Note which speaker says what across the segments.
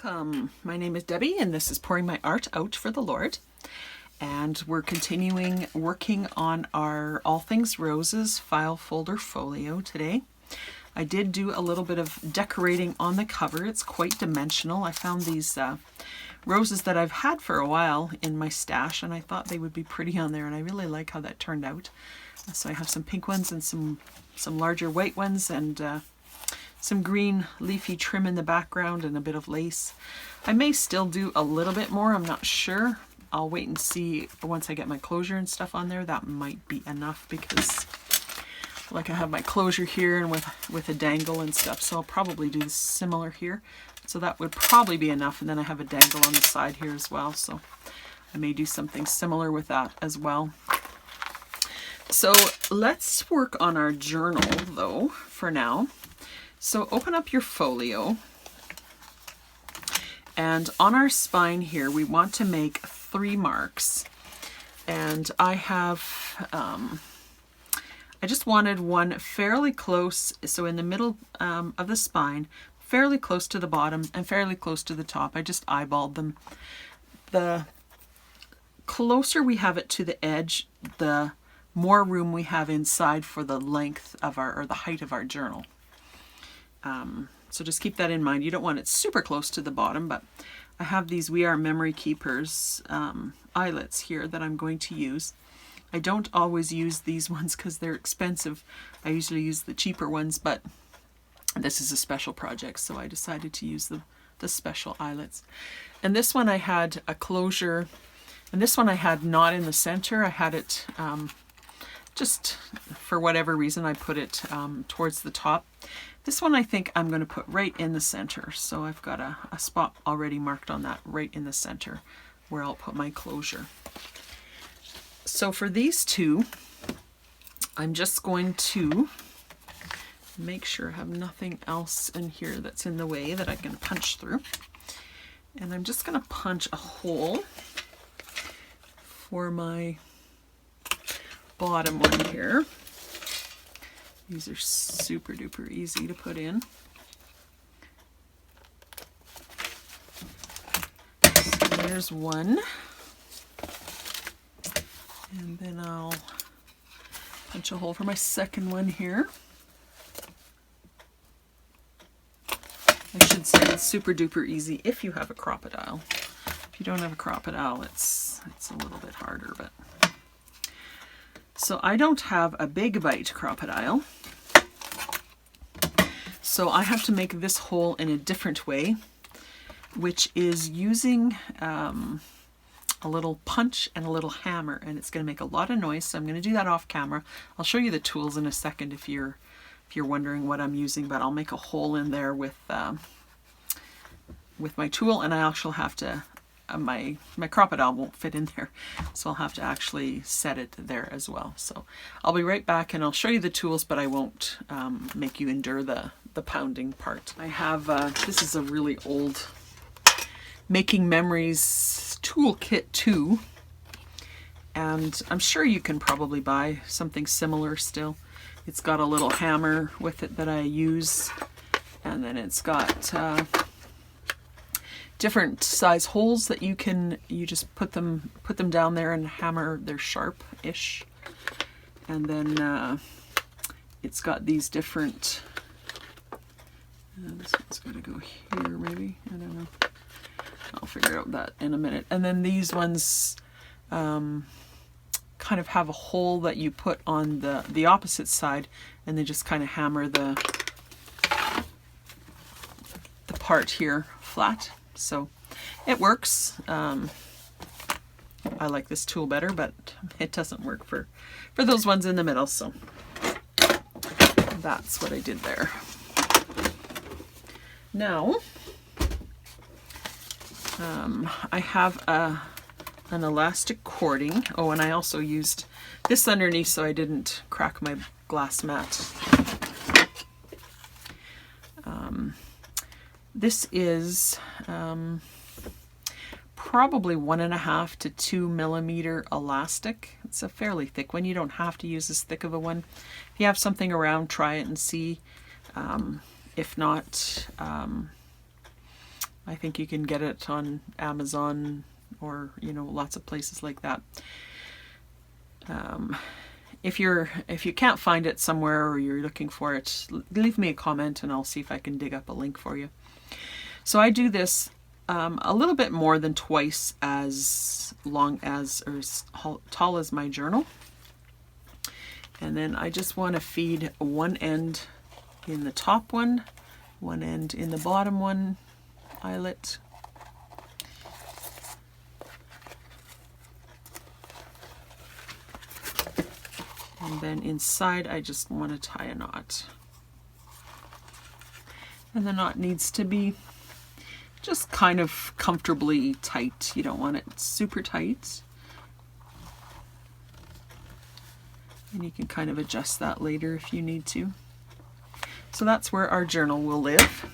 Speaker 1: Welcome. My name is Debbie and this is Pouring My Art Out for the Lord. And we're continuing working on our All Things Roses file folder folio today. I did do a little bit of decorating on the cover. It's quite dimensional. I found these roses that I've had for a while in my stash and I thought they would be pretty on there, and I really like how that turned out. So I have some pink ones and some larger white ones, and some green leafy trim in the background and a bit of lace. I may still do a little bit more, I'm not sure. I'll wait and see once I get my closure and stuff on there. That might be enough because like I have my closure here and with a dangle and stuff, so I'll probably do similar here. So that would probably be enough, and then I have a dangle on the side here as well, so I may do something similar with that as well. So let's work on our journal though for now. So open up your folio, and on our spine here we want to make 3 marks, and I have I just wanted one fairly close, so in the middle of the spine, fairly close to the bottom and fairly close to the top. I just eyeballed them. The closer we have it to the edge, the more room we have inside for the length of our, or the height of our journal. So just keep that in mind. You don't want it super close to the bottom, but I have these We Are Memory Keepers eyelets here that I'm going to use. I don't always use these ones because they're expensive. I usually use the cheaper ones, but this is a special project, so I decided to use the special eyelets. And this one I had a closure, and this one I had not in the center. I had it just for whatever reason I put it towards the top. This one I think I'm going to put right in the center, so I've got a spot already marked on that right in the center where I'll put my closure. So for these two, I'm just going to make sure I have nothing else in here that's in the way that I can punch through. And I'm just going to punch a hole for my bottom one here. These are super duper easy to put in. So there's one. And then I'll punch a hole for my second one here. I should say it's super duper easy if you have a crocodile. If you don't have a crocodile, it's a little bit harder, but so I don't have a big bite crocodile, so I have to make this hole in a different way, which is using a little punch and a little hammer, and it's going to make a lot of noise, so I'm going to do that off camera. I'll show you the tools in a second if you're wondering what I'm using, but I'll make a hole in there with my tool, and I actually have to my crocodile won't fit in there, so I'll have to actually set it there as well. So I'll be right back and I'll show you the tools, but I won't make you endure the pounding part. I have this is a really old Making Memories toolkit too, and I'm sure you can probably buy something similar still. It's got a little hammer with it that I use, and then it's got different size holes that you just put them down there and hammer. They're sharp-ish, and then it's got these different. This one's going to go here, maybe. I don't know. I'll figure out that in a minute. And then these ones kind of have a hole that you put on the opposite side, and they just kind of hammer the part here flat. So it works. I like this tool better, but it doesn't work for those ones in the middle, so that's what I did there. Now I have an elastic cording. Oh, and I also used this underneath so I didn't crack my glass mat. This is probably 1.5 to 2 millimeter elastic. It's a fairly thick one. You don't have to use as thick of a one. If you have something around, try it and see. If not, I think you can get it on Amazon or, you know, lots of places like that. If you can't find it somewhere or you're looking for it, leave me a comment and I'll see if I can dig up a link for you. So I do this a little bit more than twice as long as, or as tall as my journal. And then I just want to feed one end in the top one end in the bottom one eyelet. And then inside I just want to tie a knot. And the knot needs to be just kind of comfortably tight. You don't want it super tight. And you can kind of adjust that later if you need to. So that's where our journal will live.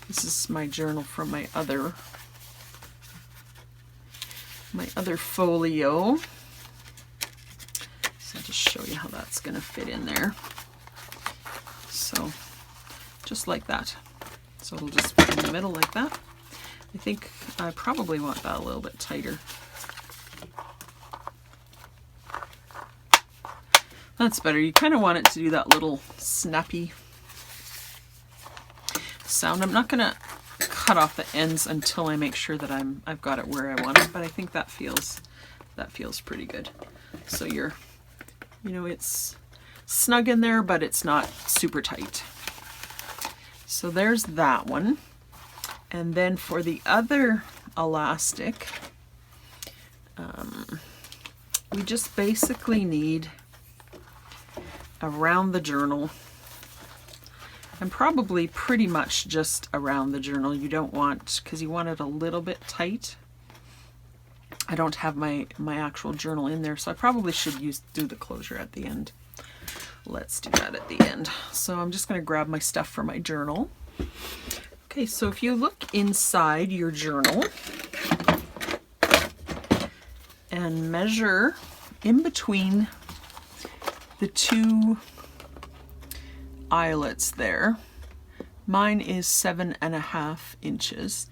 Speaker 1: This is my journal from my other folio. So I'll just show you how that's going to fit in there. So just like that. So it'll just fit in the middle like that. I think I probably want that a little bit tighter. That's better. You kind of want it to do that little snappy sound. I'm not going to cut off the ends until I make sure that I've got it where I want it, but I think that feels pretty good. So you know, it's snug in there, but it's not super tight. So there's that one. And then for the other elastic, we just basically need around the journal, and probably pretty much just around the journal. You don't want, because you want it a little bit tight. I don't have my actual journal in there, so I probably should do the closure at the end. Let's do that at the end. So I'm just going to grab my stuff for my journal. Okay, so if you look inside your journal and measure in between the two eyelets there, mine is 7.5 inches.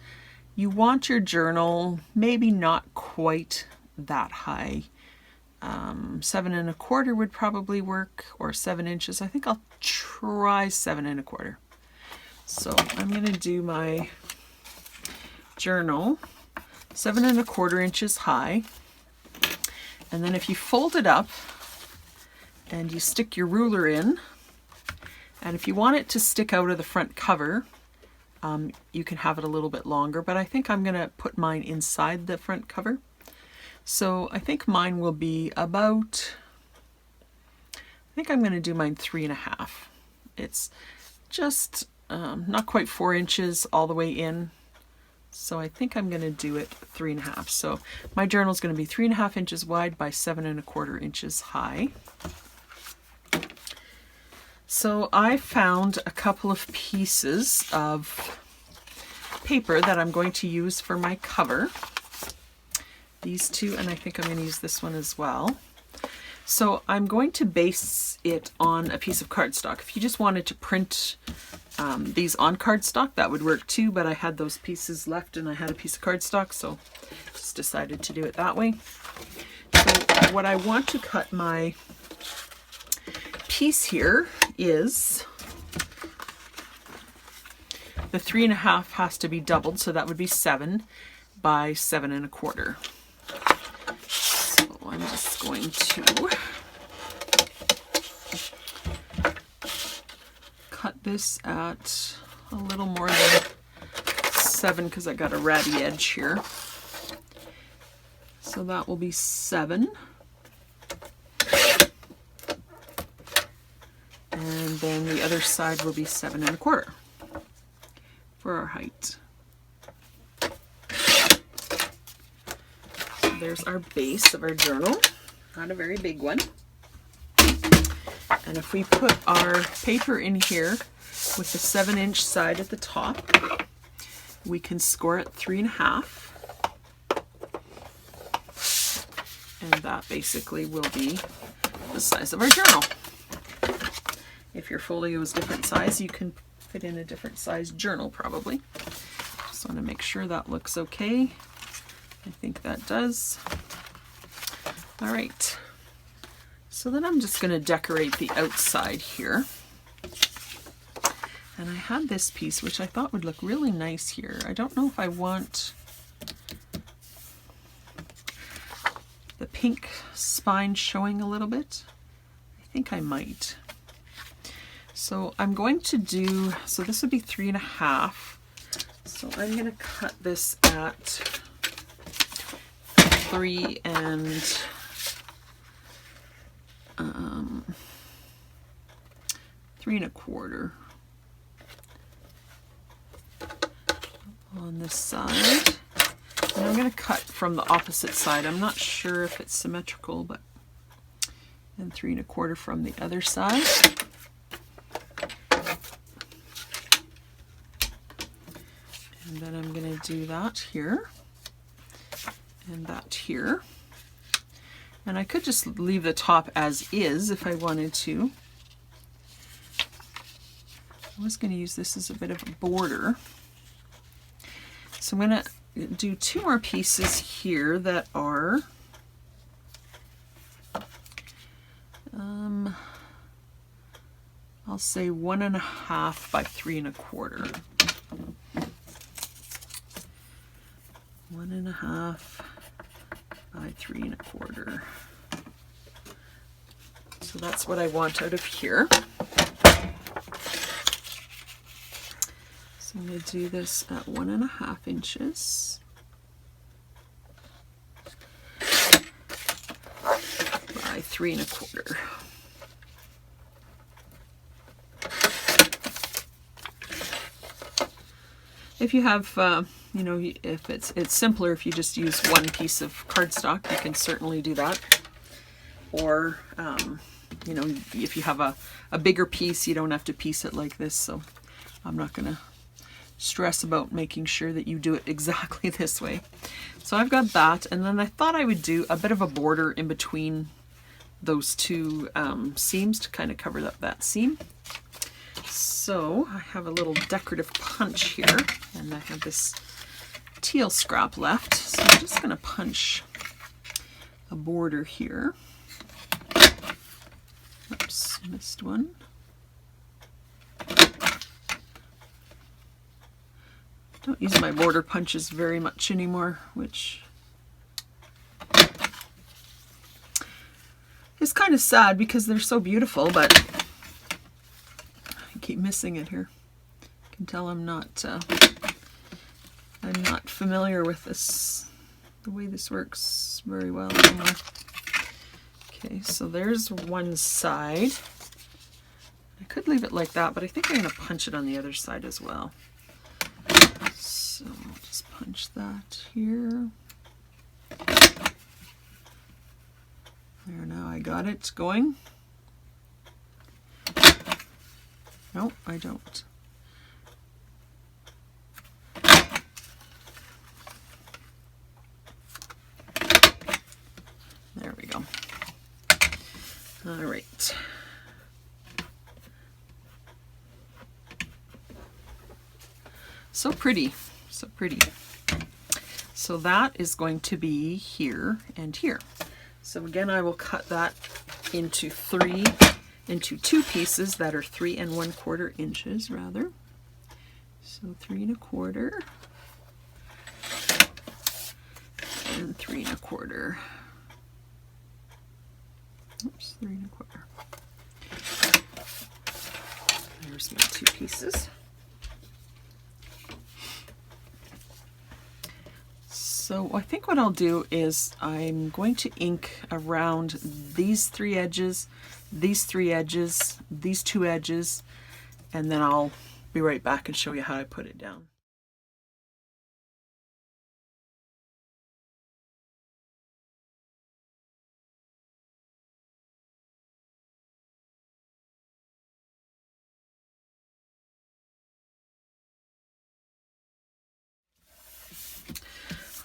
Speaker 1: You want your journal maybe not quite that high. 7.25 would probably work, or 7 inches. I think I'll try 7.25. So I'm going to do my journal 7.25 inches high, and then if you fold it up and you stick your ruler in, and if you want it to stick out of the front cover, you can have it a little bit longer, but I think I'm going to put mine inside the front cover. So I think mine will be about, I think I'm going to do mine 3.5. It's just not quite 4 inches all the way in. So I think I'm going to do it 3.5. So my journal is going to be 3.5 inches wide by 7.25 inches high. So I found a couple of pieces of paper that I'm going to use for my cover. These two, and I think I'm going to use this one as well. So I'm going to base it on a piece of cardstock. If you just wanted to print these on cardstock, that would work too, but I had those pieces left and I had a piece of cardstock, so just decided to do it that way. So what I want to cut my piece here is the 3.5 has to be doubled, so that would be 7 by 7.25. So I'm just going to cut this at a little more than 7 because I got a ratty edge here. So that will be 7. And then the other side will be 7.25 for our height. So there's our base of our journal. Not a very big one. And if we put our paper in here with the 7-inch side at the top, we can score it 3.5. And that basically will be the size of our journal. If your folio is different size, you can fit in a different size journal probably. So Just want to make sure that looks okay. I think that does. All right. So then I'm just going to decorate the outside here. And I had this piece, which I thought would look really nice here. I don't know if I want the pink spine showing a little bit. I think I might. So I'm going to do, so this would be 3.5. So I'm going to cut this at 3 and 3.25 on this side. And I'm going to cut from the opposite side. I'm not sure if it's symmetrical, but and 3.25 from the other side. And then I'm going to do that here and that here. And I could just leave the top as is if I wanted to. I was going to use this as a bit of a border. So I'm going to do 2 more pieces here that are I'll say 1.5 by 3.25. 1.5 by 3.25. So that's what I want out of here. So I'm going to do this at 1.5 inches by 3.25. If you have, you know, if it's simpler if you just use one piece of cardstock, you can certainly do that. Or, you know, if you have a bigger piece, you don't have to piece it like this. So I'm not going to stress about making sure that you do it exactly this way. So I've got that, and then I thought I would do a bit of a border in between those 2 seams to kind of cover up that seam. So I have a little decorative punch here, and I have this teal scrap left. So I'm just going to punch a border here. Oops, missed one. Don't use my border punches very much anymore, which is kind of sad because they're so beautiful, but I keep missing it here. You can tell I'm not familiar with this, the way this works very well anymore. Okay, so there's one side. I could leave it like that, but I think I'm going to punch it on the other side as well. So I'll just punch that here. There, now I got it going. No, I don't. There we go. All right. So pretty, so pretty. So that is going to be here and here. So again, I will cut that into 2 pieces that are 3 1/4 inches rather. So 3 1/4 and 3 1/4. Oops, 3 1/4. There's my 2 pieces. So I think what I'll do is I'm going to ink around these 3 edges, these 3 edges, these 2 edges, and then I'll be right back and show you how I put it down.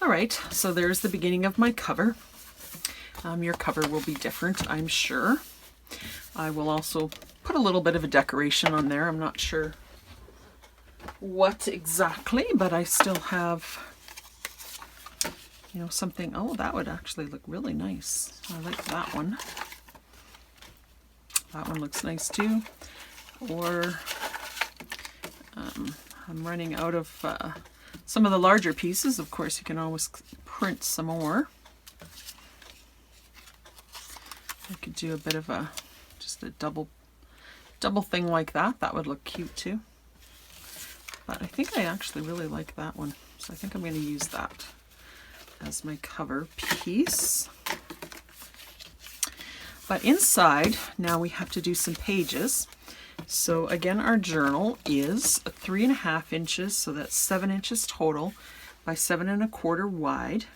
Speaker 1: All right, so there's the beginning of my cover. Your cover will be different, I'm sure. I will also put a little bit of a decoration on there. I'm not sure what exactly, but I still have, you know, something. Oh, that would actually look really nice. I like that one. That one looks nice too. Or I'm running out of some of the larger pieces. Of course, you can always print some more. I could do a bit of a, just a double thing like that. That would look cute too. But I think I actually really like that one. So I think I'm going to use that as my cover piece. But inside, now we have to do some pages. So again, our journal is 3.5 inches, so that's 7 inches total by 7.25 wide.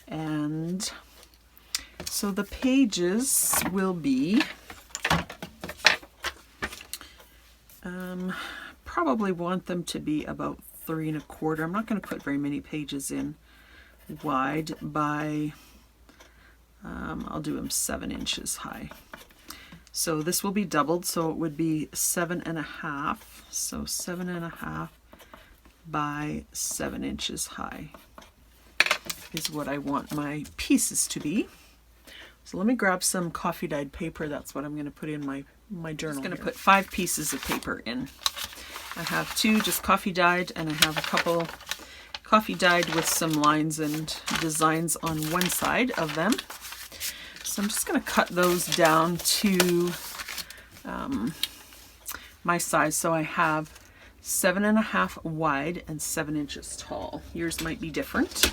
Speaker 1: And so the pages will be, probably want them to be about 3.25. I'm not going to put very many pages in wide by, I'll do them 7 inches high. So this will be doubled, so it would be 7.5. So 7.5 by 7 inches high is what I want my pieces to be. So let me grab some coffee dyed paper. That's what I'm going to put in my journal. I'm just going to put 5 pieces of paper in. I have 2 just coffee dyed, and I have a couple coffee dyed with some lines and designs on one side of them. So I'm just going to cut those down to my size. So I have 7.5 wide and 7 inches tall. Yours might be different.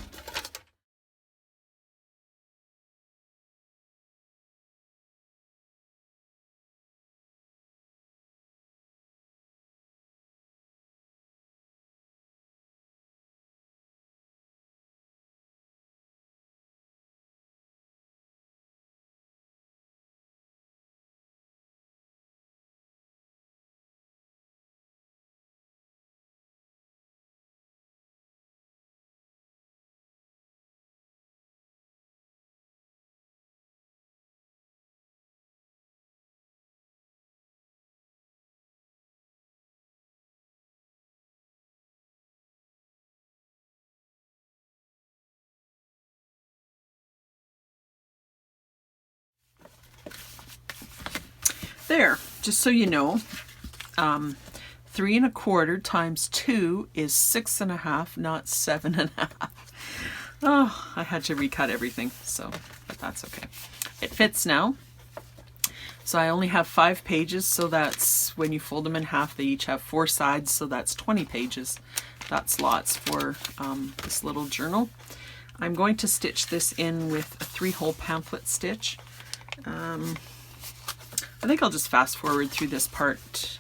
Speaker 1: There, just so you know, 3.25 times 2 is 6.5, not 7.5. Oh, I had to recut everything, so, but that's okay. It fits now. So I only have 5 pages, so that's, when you fold them in half, they each have 4 sides, so that's 20 pages. That's lots for this little journal. I'm going to stitch this in with a 3-hole pamphlet stitch. I think I'll just fast forward through this part.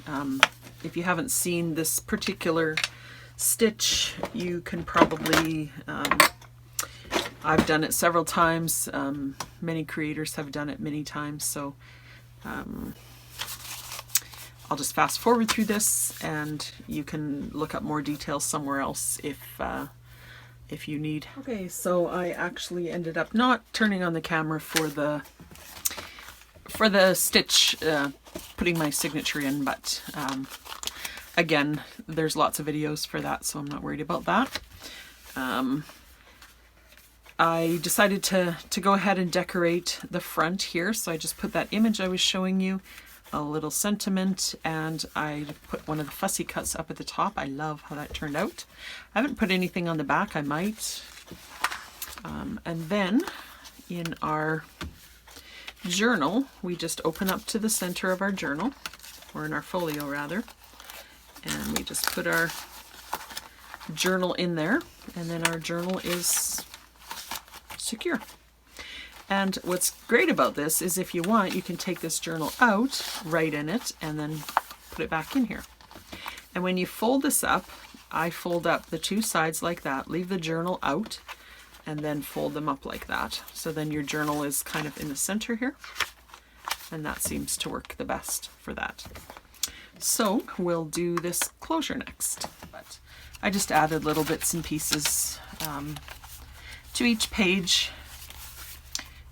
Speaker 1: If you haven't seen this particular stitch, you can probably, I've done it several times. Many creators have done it many times, so I'll just fast forward through this, and you can look up more details somewhere else if you need. Okay, so I actually ended up not turning on the camera for the stitch, putting my signature in, but again, there's lots of videos for that, so I'm not worried about that. I decided to go ahead and decorate the front here, so I just put that image I was showing you, a little sentiment, and I put one of the fussy cuts up at the top. I love how that turned out. I haven't put anything on the back. I might. And then in our journal, we just open up to the center of our journal, or in our folio rather, and we just put our journal in there, and then our journal is secure. And what's great about this is, if you want, you can take this journal out, write in it, and then put it back in here. And when you fold this up, I fold up the 2 sides like that, leave the journal out, and then fold them up like that. So then your journal is kind of in the center here, and that seems to work the best for that. So we'll do this closure next. But I just added little bits and pieces to each page,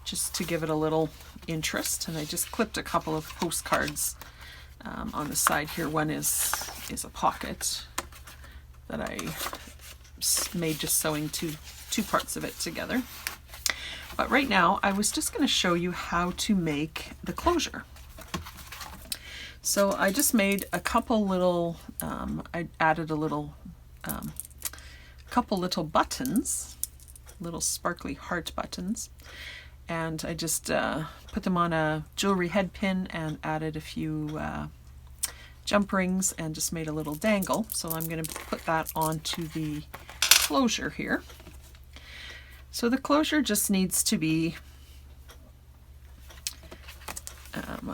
Speaker 1: just to give it a little interest. And I just clipped a couple of postcards on the side here. One is a pocket, that I made just sewing two parts of it together. But right now I was just going to show you how to make the closure. So I just made a couple little, I added a little, couple little buttons, little sparkly heart buttons, and I just put them on a jewelry head pin and added a few jump rings and just made a little dangle. So I'm going to put that onto the closure here. So the closure just needs to be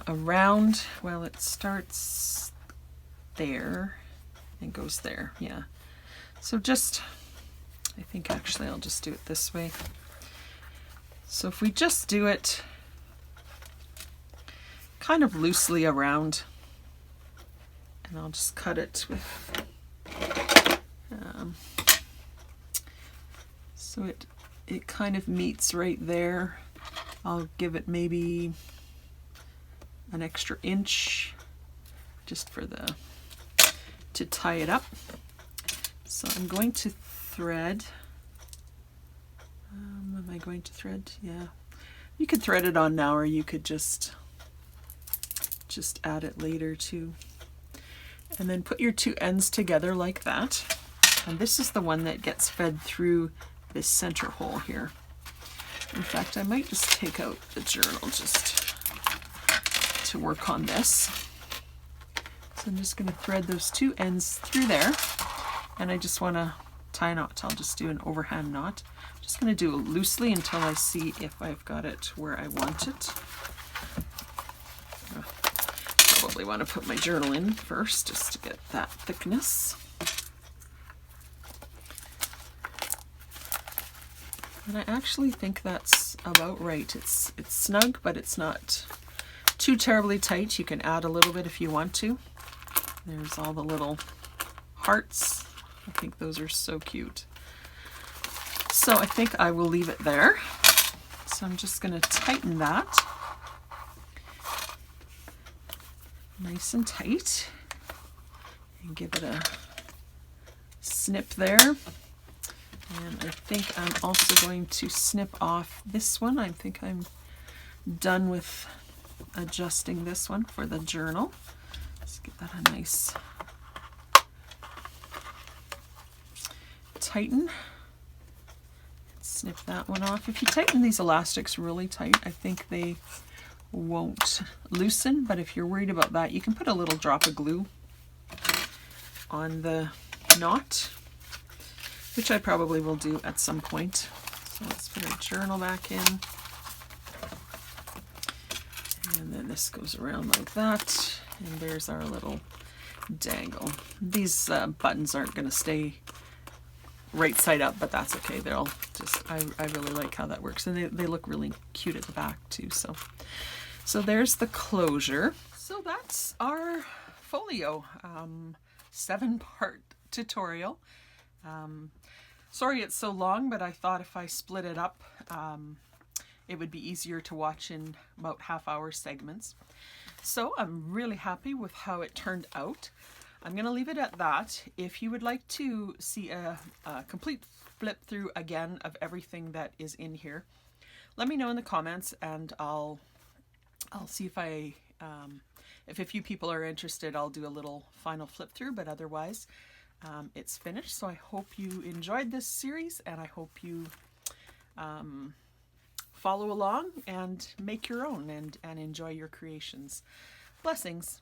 Speaker 1: around, well, it starts there and goes there, yeah. So just, I think actually I'll just do it this way. So if we just do it kind of loosely around, and I'll just cut it with, so it kind of meets right there. I'll give it maybe an extra inch just for to tie it up. So I'm going to thread. Am I going to thread? Yeah. You could thread it on now, or you could just add it later too. And then put your two ends together like that. And this is the one that gets fed through this center hole here. In fact, I might just take out the journal just to work on this. So I'm just going to thread those two ends through there, and I just want to tie a knot. I'll just do an overhand knot. I'm just going to do it loosely until I see if I've got it where I want it. Probably want to put my journal in first just to get that thickness. And I actually think that's about right. It's snug, but it's not too terribly tight. You can add a little bit if you want to. There's all the little hearts. I think those are so cute. So I think I will leave it there. So I'm just going to tighten that nice and tight and give it a snip there. And I think I'm also going to snip off this one. I think I'm done with adjusting this one for the journal. Let's give that a nice tighten. Snip that one off. If you tighten these elastics really tight, I think they won't loosen, but if you're worried about that, you can put a little drop of glue on the knot, which I probably will do at some point. So let's put our journal back in. And then this goes around like that. And there's our little dangle. These buttons aren't going to stay right side up, but that's okay. They'll just, I really like how that works. And they look really cute at the back too. So there's the closure. So that's our folio 7-part tutorial. Sorry it's so long, but I thought if I split it up, it would be easier to watch in about half-hour segments. So I'm really happy with how it turned out. I'm going to leave it at that. If you would like to see a complete flip through again of everything that is in here, let me know in the comments, and I'll see if if a few people are interested, I'll do a little final flip through, but otherwise it's finished. So I hope you enjoyed this series, and I hope you follow along and make your own and enjoy your creations. Blessings.